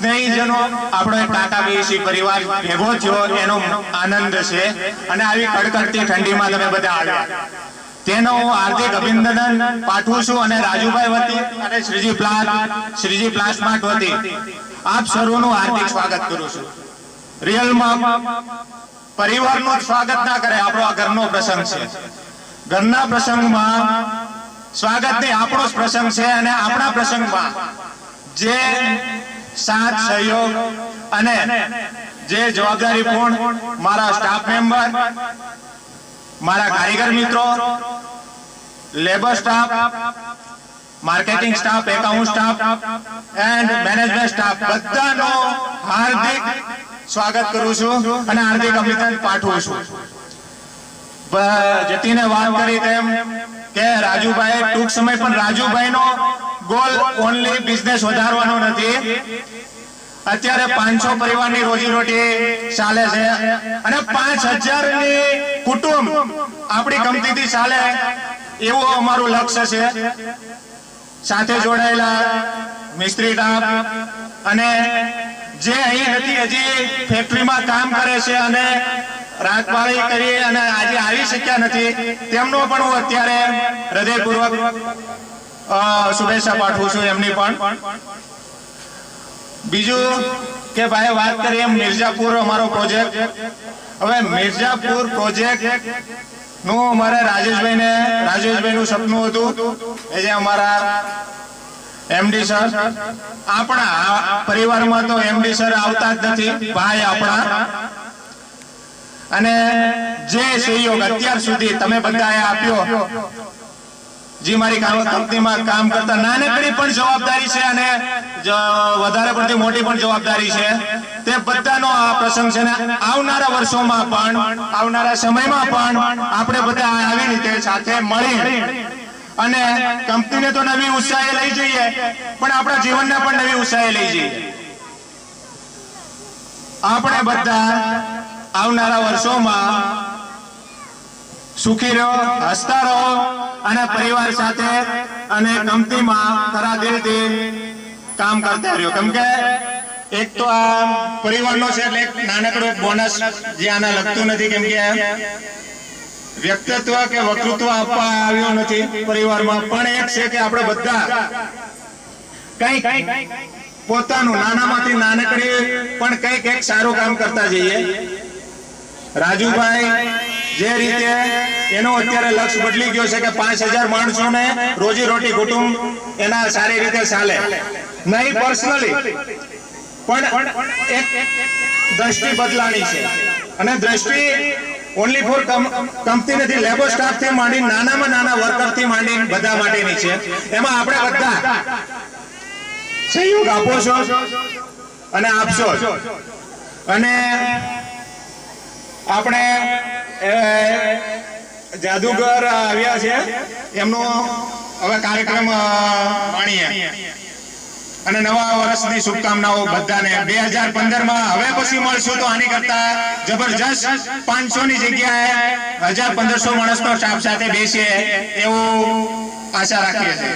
સ્નેહીજનો આપણો એક કાકા બેસી પરિવાર ભેગો થયો એનો આનંદ છે અને આવી કડકડતી ઠંડીમાં તમે બધા આવ્યા તેનો હું હાર્દિક અભિનંદન પાઠવું છું અને રાજુભાઈ વતી અને શ્રીજી પ્લાસ્ટમાર્ટ વતી આપ સર્વનું હાર્દિક સ્વાગત કરું છું। રિયલમાં પરિવારનું સ્વાગત ના કરે, આપણો આ ઘરનો પ્રસંગ છે, ઘરના પ્રસંગમાં સ્વાગત નહીં આપણો જ પ્રસંગ છે અને આપણા પ્રસંગમાં જે સાથ સહયોગ અને જે જવાબદારીપૂર્ણ મારા સ્ટાફ મેમ્બર, મારા કારીગર મિત્રો, labour staff, marketing staff, account staff and management staff બધાનો હાર્દિક સ્વાગત કરું છું અને હાર્દિક અભિનંદન પાઠવું છું। જતીને વાત કરી તેમ કે રાજુભાઈ ટૂંક સમય પણ રાજુભાઈનો ગોલ ઓનલી બિઝનેસ વધારવાનો નથી, અત્યારે 500 પરિવારની રોજીરોટી ચાલે છે અને 5000 ની કુટુંબ આપણી કંપનીથી ચાલે એવું અમારું લક્ષ્ય છે। સાથે જોડાયેલા મિસ્ત્રી સ્ટાફ અને જે અહીં નથી હજી ફેક્ટરીમાં કામ કરે છે અને રાતવાળી કરી અને આજે આવી શક્યા નથી તેમનો પણ હું અત્યારે હૃદયપૂર્વક શુભેચ્છા પાઠવું છું એમની પણ। બીજું કે ભાઈ વાત કરીએ એમ મિર્જાપુર અમારો પ્રોજેક્ટ, હવે મિર્જાપુર પ્રોજેક્ટ નું અમારે રાજેશભાઈનું સપનું હતું એ જે અમારા એમડી સર, આપણા પરિવારમાં તો એમડી સર આવતા જ નથી, ભાઈ આપણા, અને જે સહયોગ અત્યાર સુધી તમે બધાએ આપ્યો, જે મારી કંપનીમાં કામ કરતા નાનકડી પણ જવાબદારી છે અને વધારે પડતી મોટી પણ જવાબદારી છે, તે બધાનો આ પ્રસંગ છે ને આવનારા વર્ષોમાં પણ આવનારા સમયમાં પણ આપણે બધા આવી રીતે સાથે મળી અને કંપનીને તો નવી ઉત્સાહે લઈ જઈએ પણ આપણા જીવનને પણ નવી ઉત્સાહે લઈ જઈએ। આપણે બધા આવનારા વર્ષોમાં સુખી રહો, હસતા રહો અને પરિવાર સાથે અને કંપનીમાં ખરા દિલથી કામ કરતા રહ્યો, કેમ કે એક તો આ પરિવારનો છે એટલે એક નાનકડો બોનસ જે આના લગતું નથી, કેમ કે વ્યક્તિત્વ કે વક્તૃત્વ આપવા આવ્યો નથી પરિવારમાં, પણ એક છે કે આપણે બધા કંઈક પોતાનું નાનામાંથી નાનકડી પણ કંઈક એક સારું કામ કરતા જઈએ। રાજુભાઈ જે રીતે એનો અત્યારે લક્ષ્ય બદલી ગયો છે કે 5000 માણસોને રોજી રોટી કુટુંબ એના સારી રીતે ચાલે, નહીં પર્સનલી પણ એક દ્રષ્ટિ બદલાણી છે અને દ્રષ્ટિ ઓનલી ફોર કંપની નથી, લેબર સ્ટાફ થી માંડી નાનામાં નાના વર્કર થી માંડી બધા માટેની છે। એમાં આપણે બધા સહયોગ આપો છો અને આપશો અને આપણે જાદુગર આવ્યા છે એમનો હવે કાર્યક્રમ માણીએ અને નવા વર્ષની શુભકામનાઓ બધાને। 2015માં હવે પછી મળશું તો આની કરતા જબરજસ્ત 500 ની જગ્યાએ 1000-1500 માણસનો સ્ટાફ સાથે બેસીએ એવું આશા રાખીએ છીએ।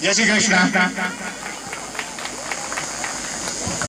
જય શ્રી કૃષ્ણ।